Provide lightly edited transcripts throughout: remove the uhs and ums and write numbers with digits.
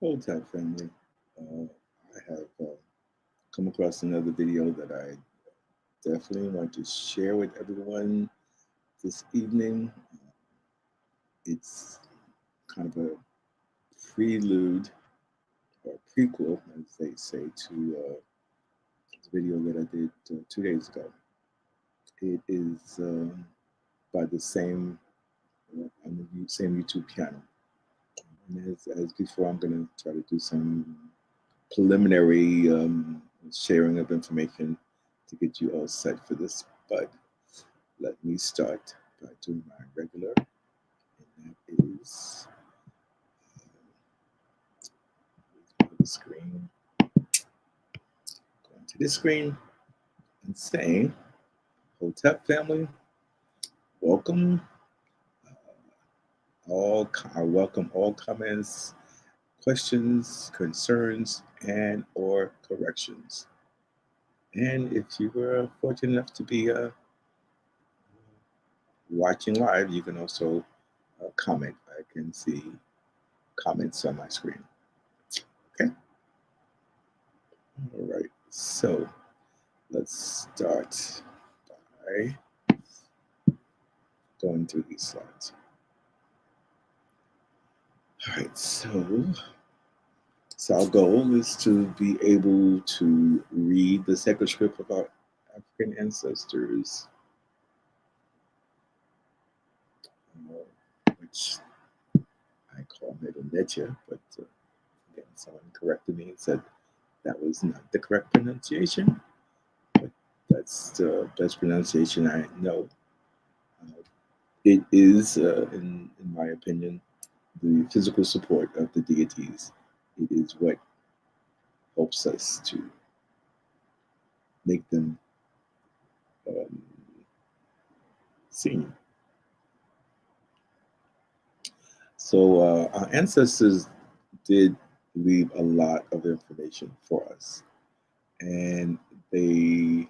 Hotel family. I have come across another video that I definitely want to share with everyone this evening. It's kind of a prelude or prequel, as they say, to the video that I did 2 days ago. It is by the same on the same YouTube channel. And as before, I'm going to try to do some preliminary sharing of information to get you all set for this. But let me start by doing my regular, and that is the screen, going to this screen and saying, Hotep family, welcome. I welcome all comments, questions, concerns, and or corrections. And if you were fortunate enough to be watching live, you can also comment. I can see comments on my screen. Okay. All right. So let's start by going through these slides. All right. So our goal is to be able to read the sacred script of our African ancestors, which I call Middle Netia, but again, someone corrected me and said that was not the correct pronunciation, but that's the best pronunciation I know. Uh, it is, in my opinion, the physical support of the deities. It is what helps us to make them um, seen. So our ancestors did leave a lot of information for us, and they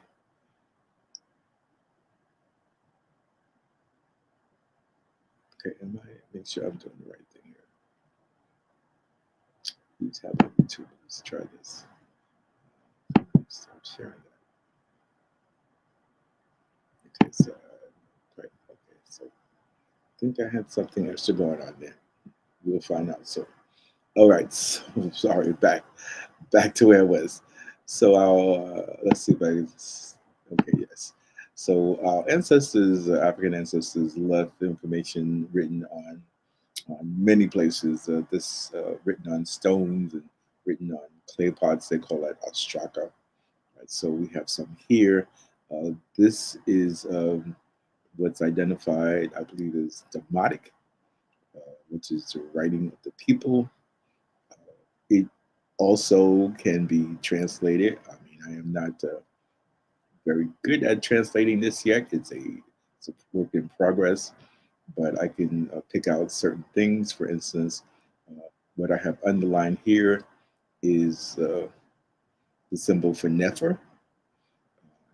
okay. Am I make sure I'm doing the right thing here? Who's having YouTube? Let's try this. Stop sharing that. Okay, so right. Okay, so I think I had something extra going on there. We'll find out soon. All right. So, sorry. Back to where I was. So our let's see if I okay, yes. So our ancestors, African ancestors, left information written on many places. This written on stones and written on clay pots. They call that ostraka. Right. So we have some here. This is what's identified, I believe, as Demotic, which is the writing of the people. It also can be translated. I mean, I am not very good at translating this yet. It's a work in progress, but I can pick out certain things. For instance, what I have underlined here is the symbol for Nefer.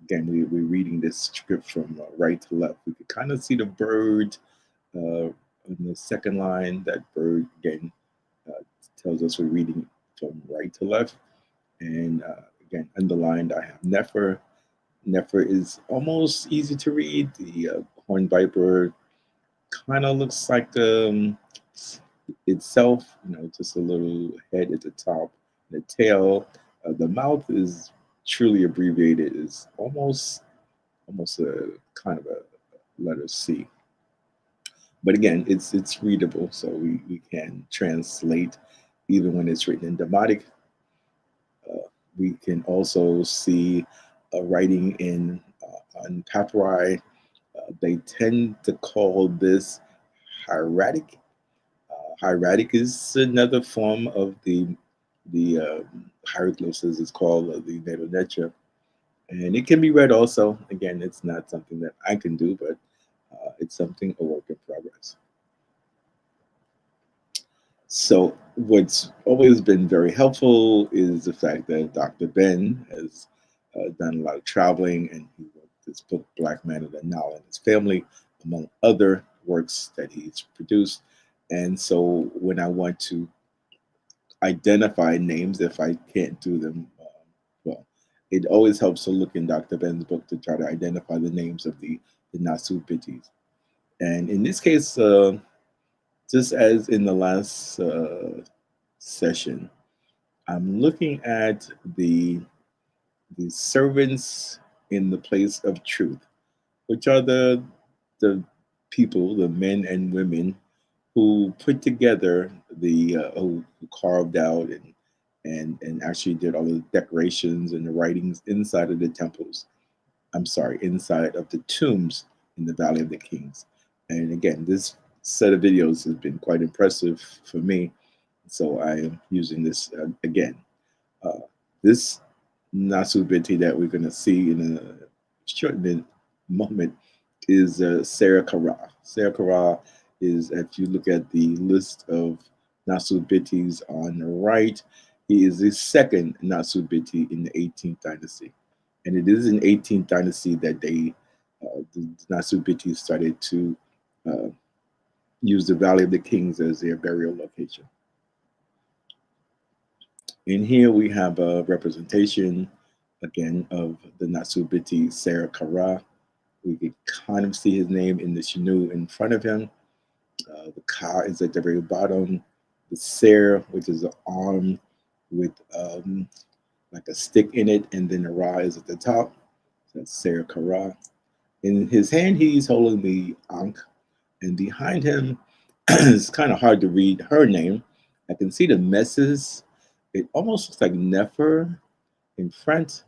Again, we're reading this script from right to left. We can kind of see the bird in the second line. That bird, again, uh, tells us we're reading from right to left. And again, underlined, I have Nefer. Nefer is almost easy to read. The horned viper kind of looks like itself, just a little head at the top, the tail. The mouth is truly abbreviated. Is almost a kind of a letter C. But again, it's readable, so we can translate even when it's written in Demotic. We can also see writing in on papyri. They tend to call this hieratic. Hieratic is another form of the hieroglyphs, as it's called, the Natal Netra, and it can be read also. Again, it's not something that I can do, but it's something a work in progress. So, what's always been very helpful is the fact that Dr. Ben has done a lot of traveling, and he wrote this book, Black Man of the Nile and His Family, among other works that he's produced. And so, when I want to identify names if I can't do them well. It always helps to look in Dr. Ben's book to try to identify the names of the Nasubitis. And in this case, just as in the last session, I'm looking at the servants in the place of truth, which are the people, the men and women who put together who carved out and actually did all the decorations and the writings inside of the temples. I'm sorry, inside of the tombs in the Valley of the Kings. And again, this set of videos has been quite impressive for me, so I am using this again. Uh, this Nasubiti that we're going to see in a short moment is Sarah Kara. Sarah Kara is, if you look at the list of Nasubitis on the right, he is the second Nasubiti in the 18th dynasty. And it is in 18th dynasty that the Nasubitis started to uh, use the Valley of the Kings as their burial location. In here we have a representation again of the Nasubiti Sarah Kara. We can kind of see his name in the Shinu in front of him. The Ka is at the very bottom. The Ser, which is an arm with like a stick in it, and then the Ra is at the top. That's Sarah Kara. In his hand, he's holding the Ankh, and behind him, it's kind of hard to read her name. I can see the messes. It almost looks like Nefer in front,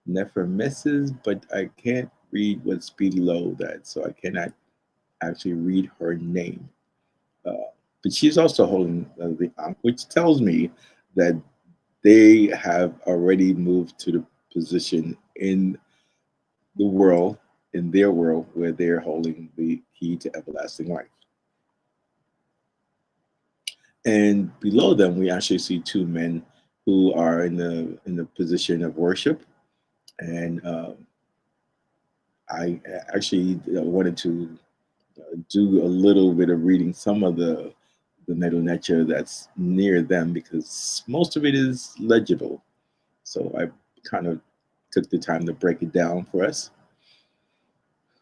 Nefer messes, but I can't read what's below that, so I cannot actually read her name. But she's also holding the Ankh, which tells me that they have already moved to the position in the world, in their world, where they're holding the key to everlasting life. And below them, we actually see two men who are in the position of worship. And I actually wanted to do a little bit of reading some of the Medu Neter that's near them because most of it is legible. So I kind of took the time to break it down for us.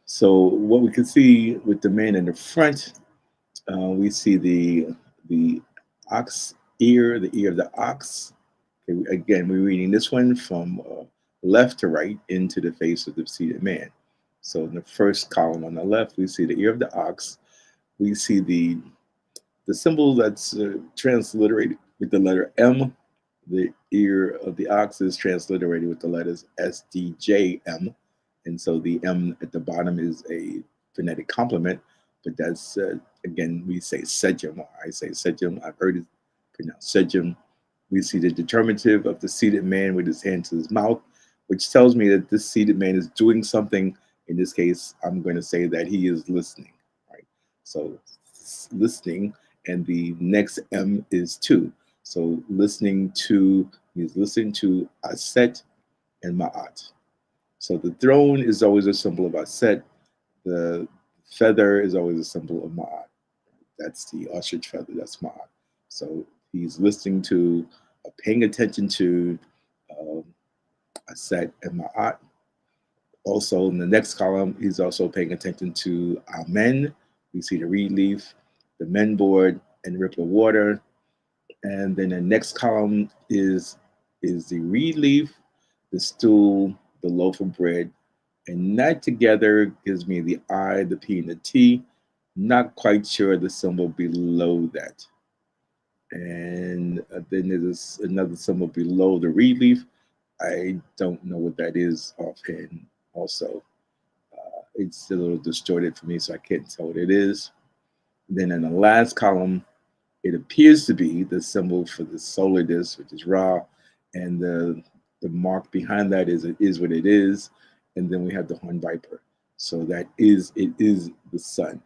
So what we can see with the man in the front, we see the ox ear, the ear of the ox. Okay, again, we're reading this one from left to right into the face of the seated man. So in the first column on the left, we see the ear of the ox. We see the symbol that's transliterated with the letter M. The ear of the ox is transliterated with the letters SDJM. And so the M at the bottom is a phonetic complement, but that's, again, we say Sejum, or I say Sejum. I've heard it pronounced Sejum. We see the determinative of the seated man with his hand to his mouth, which tells me that this seated man is doing something. In this case, I'm going to say that he is listening, right? So listening, and the next M is to. So listening to, he's listening to Aset and Ma'at. So the throne is always a symbol of Aset. The feather is always a symbol of Ma'at. That's the ostrich feather, that's Ma'at. So he's listening to, paying attention to Aset and Ma'at. Also, in the next column, he's also paying attention to Amen. We see the reed leaf, the men board, and the ripple of water. And then the next column is the reed leaf, the stool, the loaf of bread. And that together gives me the I, the P, and the T. Not quite sure the symbol below that. And then there's another symbol below the reed leaf. I don't know what that is offhand also. It's a little distorted for me, so I can't tell what it is. Then in the last column, it appears to be the symbol for the solar disk, which is Ra, and the mark behind that is it is what it is. And then we have the horned viper. So it is the sun,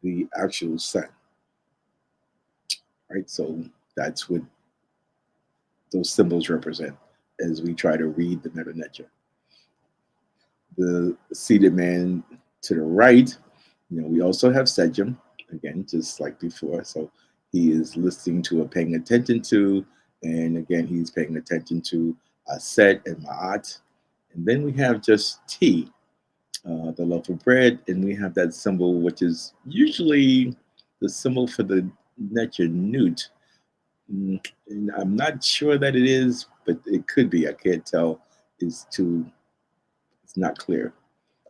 the actual sun. Right? So that's what those symbols represent as we try to read the Medu Neter. The seated man to the right, we also have Sejum, again, just like before. So he is listening to or paying attention to And again, he's paying attention to Aset and Ma'at. And then we have just T, the loaf of bread, and we have that symbol, which is usually the symbol for the Necher Newt. And I'm not sure that it is, but it could be. I can't tell. It's not clear.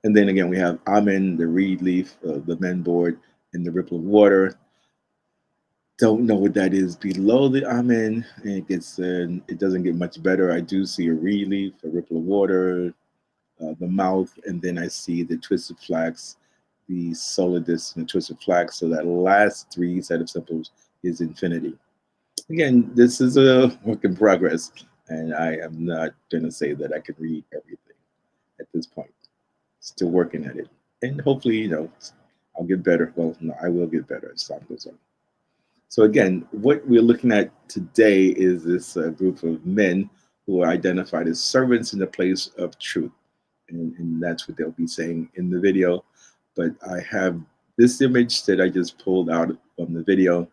And then again, we have Amen, the reed leaf, the men board, and the ripple of water. Don't know what that is below the Amen. And it doesn't get much better. I do see a reed leaf, a ripple of water, the mouth, and then I see the twisted flax, the solidus, and the twisted flax. So that last three set of symbols is infinity. Again, this is a work in progress, and I am not going to say that I can read everything at this point. Still working at it, and hopefully, I'll get better. Well, no, I will get better as time goes on. So again, what we're looking at today is this group of men who are identified as servants in the place of truth. And that's what they'll be saying in the video. But I have this image that I just pulled out from the video,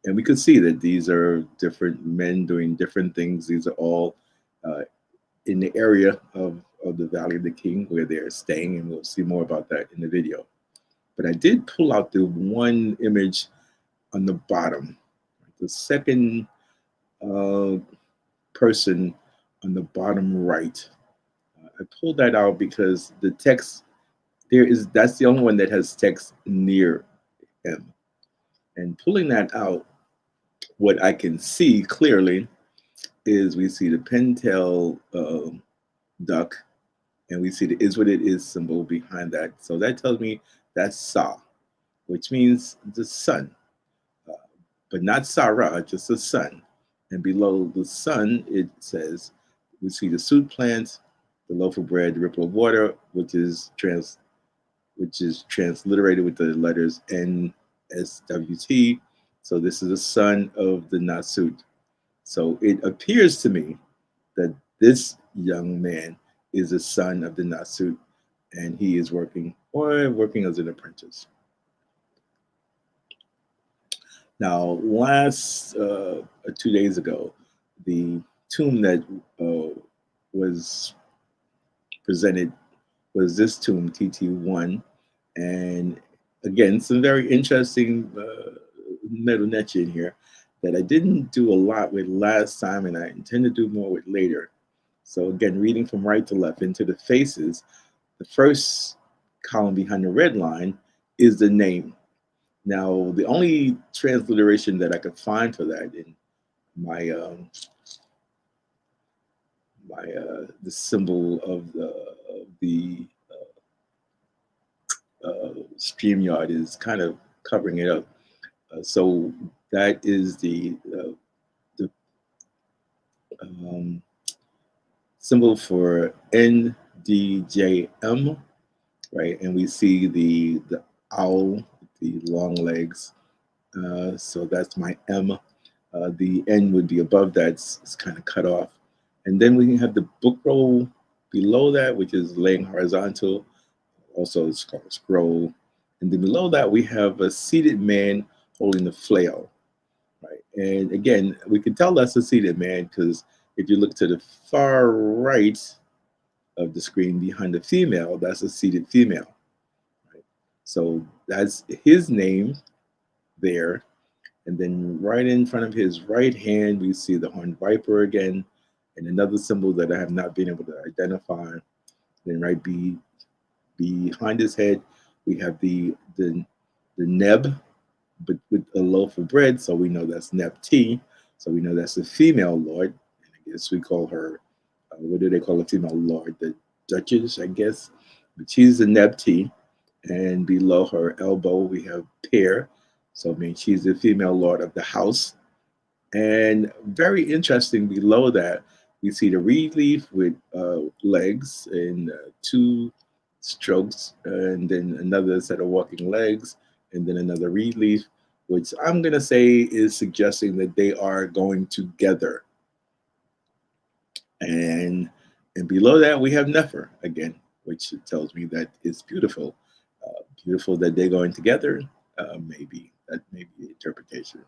and we could see that these are different men doing different things. These are all in the area of the Valley of the King where they're staying, and we'll see more about that in the video. But I did pull out the one image on the bottom, the second person on the bottom right. I pulled that out because the text that's the only one that has text near him. And pulling that out, what I can see clearly is we see the pintail duck, and we see the is what it is symbol behind that. So that tells me that's Sa, which means the sun, but not Sarah, just the sun. And below the sun, it says we see the suit plant, the loaf of bread, the ripple of water, which is transliterated with the letters NSWT. So this is the son of the Nasut. So it appears to me that this young man is a son of the Nasut, and he is working as an apprentice. Now, last 2 days ago, the tomb that was presented was this tomb, TT1, and again, some very interesting metal niche in here that I didn't do a lot with last time, and I intend to do more with later. So again, reading from right to left into the faces, the first column behind the red line is the name. Now, the only transliteration that I could find for that in my the symbol of the StreamYard is kind of covering it up. So that is the symbol for NDJM, right? And we see the owl, the long legs. So that's my M. The N would be above that. It's kind of cut off. And then we have the book roll below that, which is laying horizontal. Also, it's called a scroll. And then below that, we have a seated man holding the flail, right? And again, we can tell that's a seated man because if you look to the far right of the screen behind the female, that's a seated female, right? So that's his name there. And then right in front of his right hand, we see the horned viper again, and another symbol that I have not been able to identify. Then right behind his head, we have the Neb, but with a loaf of bread, so we know that's Neb-T. So we know that's the female lord. And I guess we call her, what do they call a female lord? The Duchess, I guess. But she's the Neb-T. And below her elbow, we have Pear. So I mean, she's the female lord of the house. And very interesting, below that, we see the reed leaf with legs and 2 strokes, and then another set of walking legs, and then another reed leaf, which I'm going to say is suggesting that they are going together. And below that, we have Nefer again, which tells me that it's beautiful. Beautiful that they're going together. Maybe that may be the interpretation.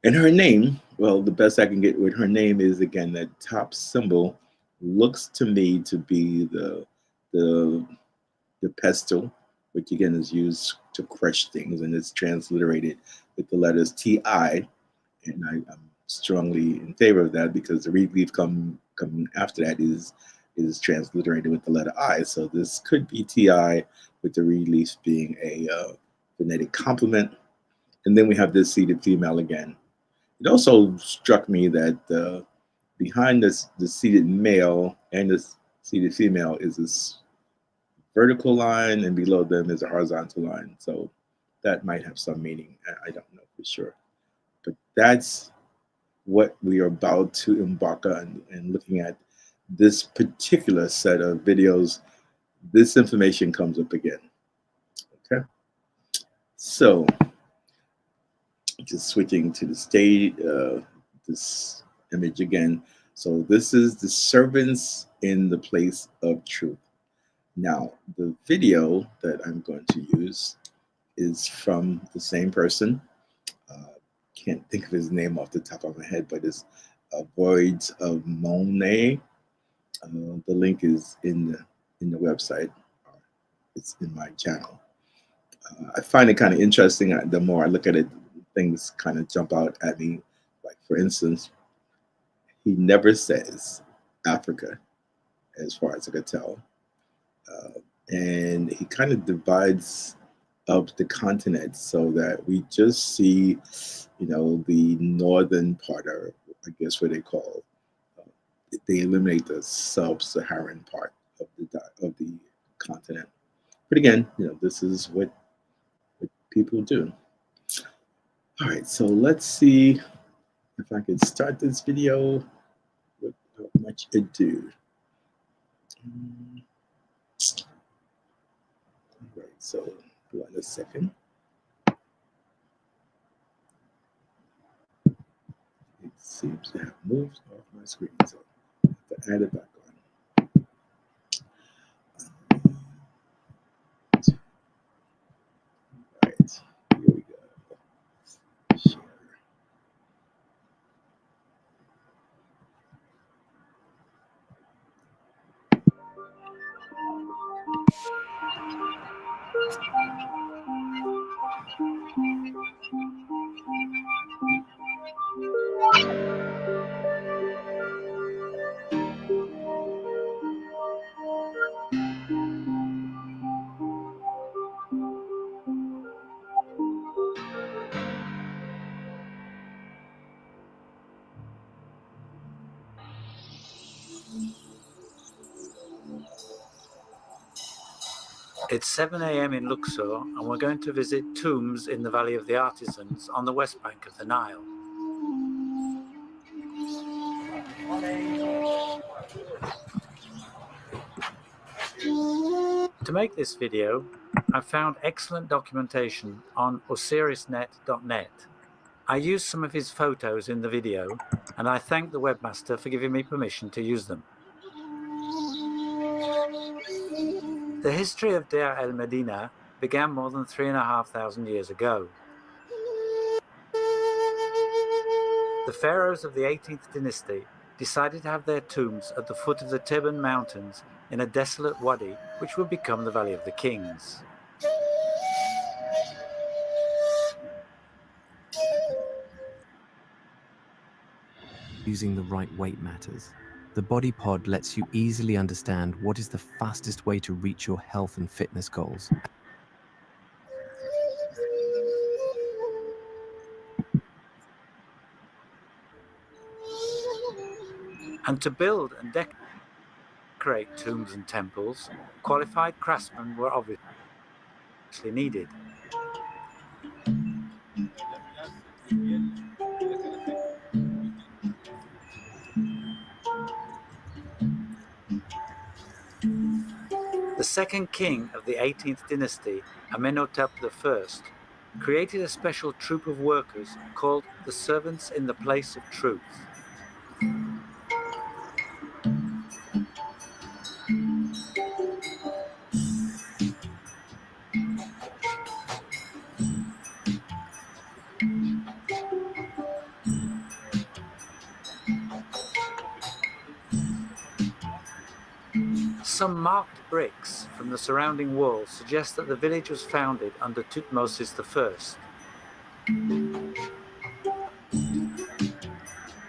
And her name, well, the best I can get with her name is, again, that top symbol looks to me to be the the pestle, which again is used to crush things, and it's transliterated with the letters TI. And I'm strongly in favor of that because the reed leaf coming after that is transliterated with the letter I. So this could be TI, with the reed leaf being a phonetic complement. And then we have this seated female again. It also struck me that behind this the seated male and this seated female is this vertical line, and below them is a horizontal line. So that might have some meaning. I don't know for sure. But that's what we are about to embark on, and looking at this particular set of videos. This information comes up again. Okay. So just switching to the stage, this image again. So this is the servants in the place of truth. Now, the video that I'm going to use is from the same person. Can't think of his name off the top of my head, but it's Voids of Monet. The link is in the website. It's in my channel. I find it kind of interesting. The more I look at it, things kind of jump out at me. Like, for instance, he never says Africa, as far as I could tell. And he kind of divides up the continent so that we just see, the northern part, or I guess what they call, they eliminate the sub-Saharan part of the continent. But again, this is what people do. All right, so let's see if I can start this video without much ado. All right, so 1 second. It seems to have moved off my screen, so I have to add it back on. All right, here we go. Share. It's 7 a.m. in Luxor, and we're going to visit tombs in the Valley of the Artisans on the west bank of the Nile. To make this video, I've found excellent documentation on osirisnet.net. I used some of his photos in the video, and I thank the webmaster for giving me permission to use them. The history of Deir el-Medina began more than 3,500 years ago. The pharaohs of the 18th dynasty decided to have their tombs at the foot of the Theban Mountains in a desolate wadi, which would become the Valley of the Kings. Using the right weight matters. The Body Pod lets you easily understand what is the fastest way to reach your health and fitness goals. And to build and decorate tombs and temples, qualified craftsmen were obviously needed. The second king of the 18th dynasty, Amenhotep I, created a special troop of workers called the Servants in the Place of Truth. Some marked bricks from the surrounding walls suggest that the village was founded under Thutmose I.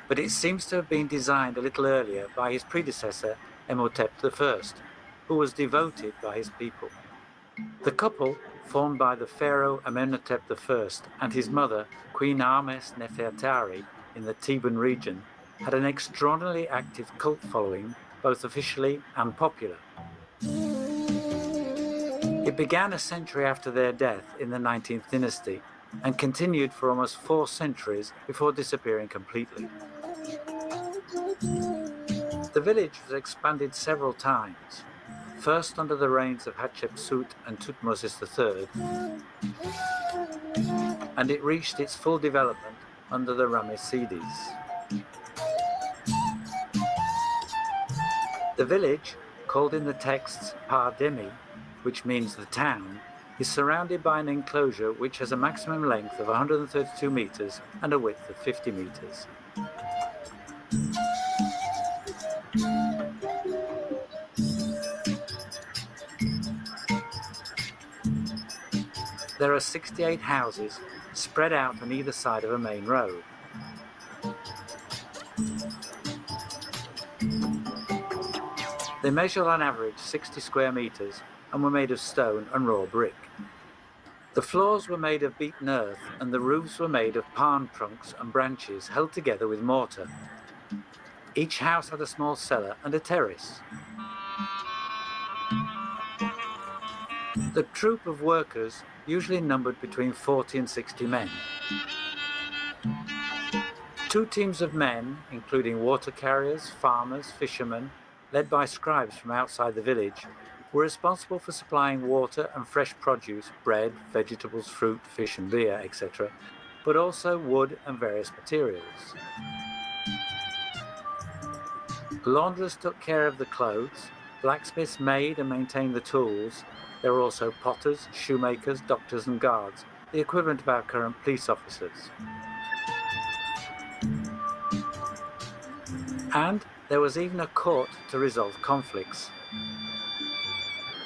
But it seems to have been designed a little earlier by his predecessor, Imhotep I, who was devoted by his people. The couple, formed by the pharaoh Amenhotep I and his mother, Queen Ahmes Nefertari, in the Theban region, had an extraordinarily active cult following, both officially and popular. It began a century after their death in the 19th dynasty and continued for almost 4 centuries before disappearing completely. The village was expanded several times, first under the reigns of Hatshepsut and Thutmose III, and it reached its full development under the Ramessides. The village, called in the texts Pardemi, which means the town, is surrounded by an enclosure which has a maximum length of 132 meters and a width of 50 meters. There are 68 houses spread out on either side of a main road. They measured on average 60 square meters and were made of stone and raw brick. The floors were made of beaten earth and the roofs were made of palm trunks and branches held together with mortar. Each house had a small cellar and a terrace. The troop of workers usually numbered between 40 and 60 men. 2 teams of men, including water carriers, farmers, fishermen, led by scribes from outside the village, were responsible for supplying water and fresh produce, bread, vegetables, fruit, fish and beer, etc., but also wood and various materials. Launderers took care of the clothes, blacksmiths made and maintained the tools. There were also potters, shoemakers, doctors and guards, the equivalent of our current police officers. And there was even a court to resolve conflicts.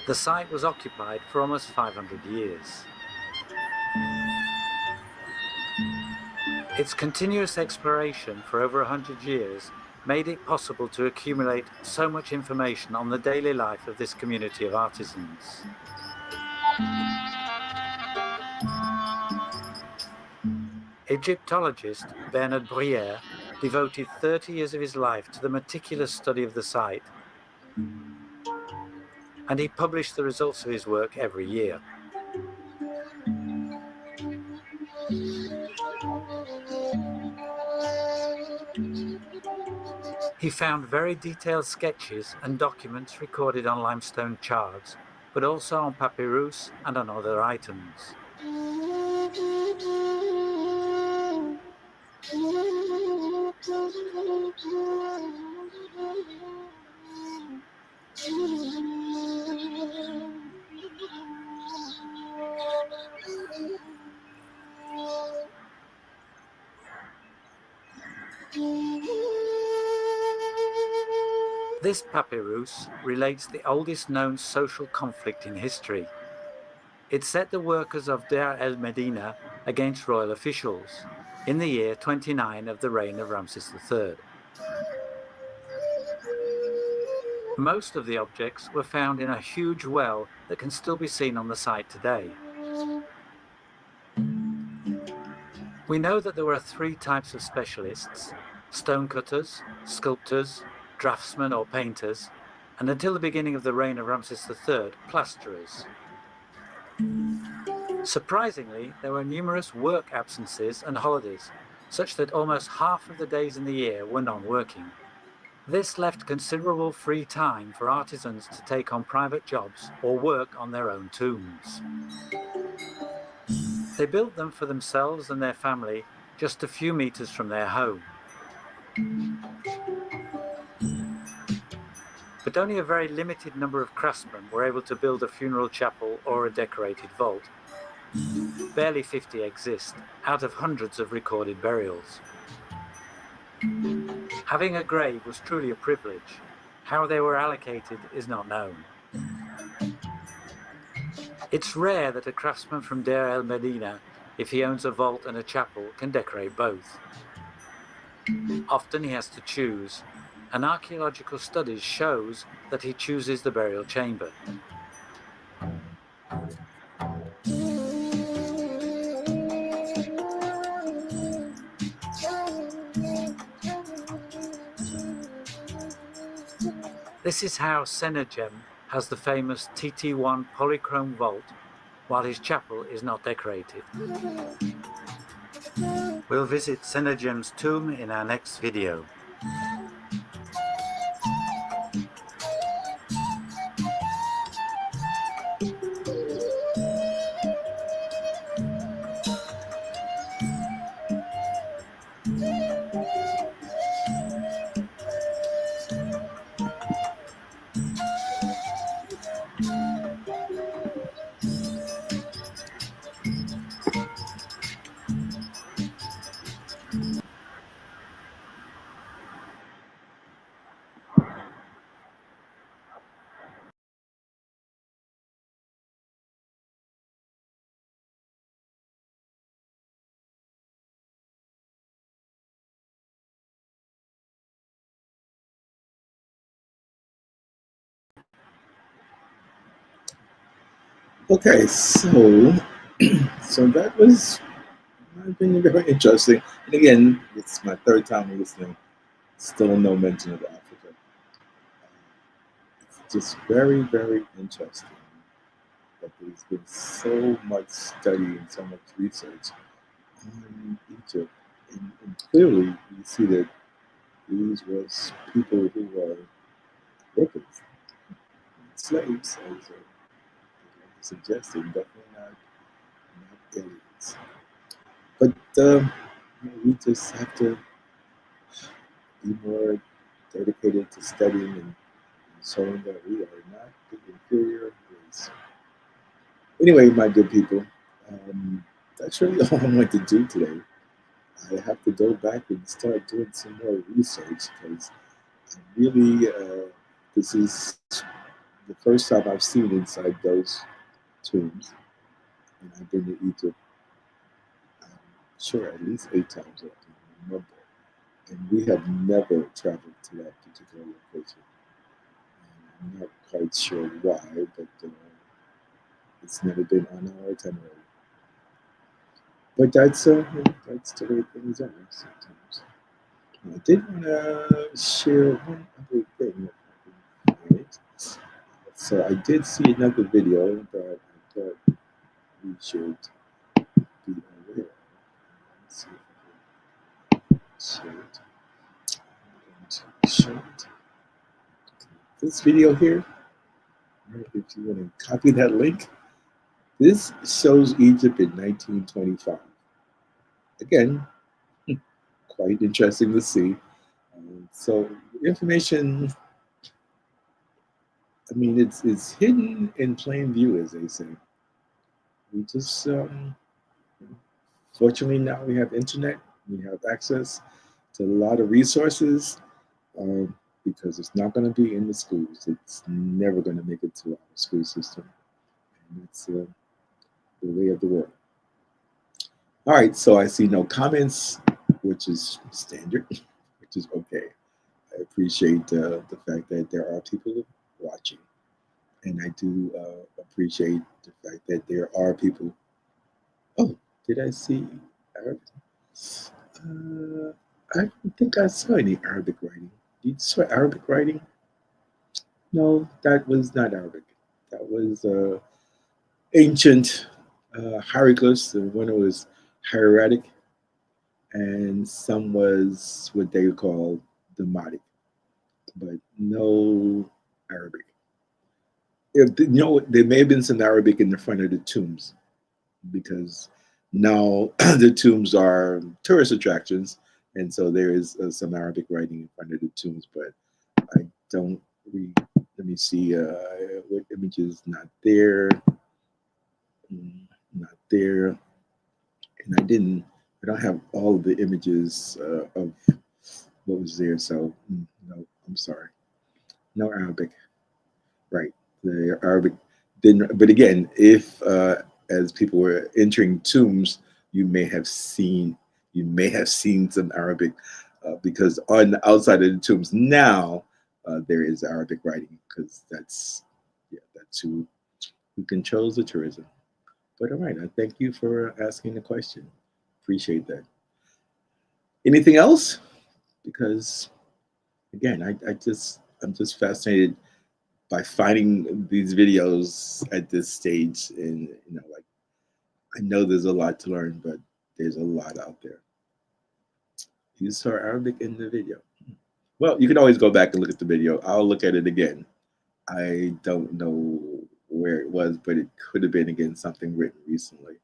The site was occupied for almost 500 years. Its continuous exploration for over 100 years made it possible to accumulate so much information on the daily life of this community of artisans. Egyptologist Bernard Brière devoted 30 years of his life to the meticulous study of the site, and he published the results of his work every year. He found very detailed sketches and documents recorded on limestone charts, but also on papyrus and on other items. This papyrus relates the oldest known social conflict in history. It set the workers of Deir el-Medina against royal officials in the year 29 of the reign of Ramses III. Most of the objects were found in a huge well that can still be seen on the site today. We know that there were 3 types of specialists: stonecutters, sculptors, draftsmen or painters, and until the beginning of the reign of Ramses III, plasterers. Surprisingly, there were numerous work absences and holidays, such that almost half of the days in the year were non-working. This left considerable free time for artisans to take on private jobs or work on their own tombs. They built them for themselves and their family just a few meters from their home. But only a very limited number of craftsmen were able to build a funeral chapel or a decorated vault. Barely 50 exist, out of hundreds of recorded burials. Having a grave was truly a privilege, How they were allocated is not known. It's rare that a craftsman from Deir el Medina, if he owns a vault and a chapel, can decorate both. Often he has to choose, and archaeological studies shows that he chooses the burial chamber. This is how Sennacherib has the famous TT1 polychrome vault, while his chapel is not decorated. We'll visit Sennacherib's tomb in our next video. Okay, so so that was, in my opinion, very interesting. And again, it's my third time listening. Still no mention of Africa. It's just very, very interesting that there's been so much study and so much research on Egypt, and clearly you see that these was people who were workers, slaves, as suggesting, definitely not aliens. But we just have to be more dedicated to studying and showing that we are not the inferior race. Anyway, my good people, that's really all I want to do today. I have to go back and start doing some more research because I really, this is the first time I've seen inside those tombs. And I've been to Egypt, I'm sure at least 8 times, I can remember. And we have never traveled to that particular location. And I'm not quite sure why, but it's never been on our itinerary. But that's the way things are sometimes. And I did want to share one other thing, if I can find it. So I did see another video that I thought we should be aware of. Let's see if I can share it. I'm going to show it. This video here, if you want to copy that link, this shows Egypt in 1925. Again, quite interesting to see. So information, I mean, it's hidden in plain view, as they say. We just, fortunately now we have internet, we have access to a lot of resources, because it's not going to be in the schools. It's never going to make it to our school system. And it's the way of the world. All right, so I see no comments, which is standard, which is okay. I appreciate the fact that there are people watching. And I do appreciate the fact that there are people. Oh, did I see Arabic? I don't think I saw any Arabic writing. You saw Arabic writing? No, that was not Arabic. That was ancient hieroglyphs. The one was hieratic, and some was what they call Demotic, but no Arabic. There may have been some Arabic in the front of the tombs because now the tombs are tourist attractions, and so there is some Arabic writing in front of the tombs, but I don't read. Let me see what images not there, not there, and I don't have all of the images of what was there, so no, I'm sorry. No Arabic. Right. The Arabic didn't. But again, if as people were entering tombs, you may have seen some Arabic because on the outside of the tombs now there is Arabic writing because that's who controls the tourism. But all right, I thank you for asking the question. Appreciate that. Anything else? Because again, I'm just fascinated by finding these videos at this stage, and like I know there's a lot to learn, but there's a lot out there. You saw Arabic in the video. Well, you can always go back and look at the video. I'll look at it again. I don't know where it was, but it could have been again something written recently.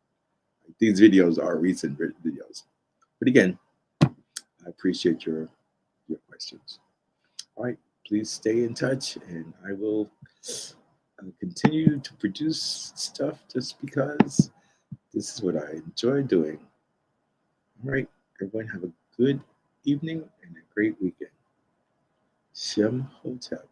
These videos are recent written videos. But again, I appreciate your questions. All right, please stay in touch, and I will continue to produce stuff just because this is what I enjoy doing. All right, everyone have a good evening and a great weekend. Shem Hotep.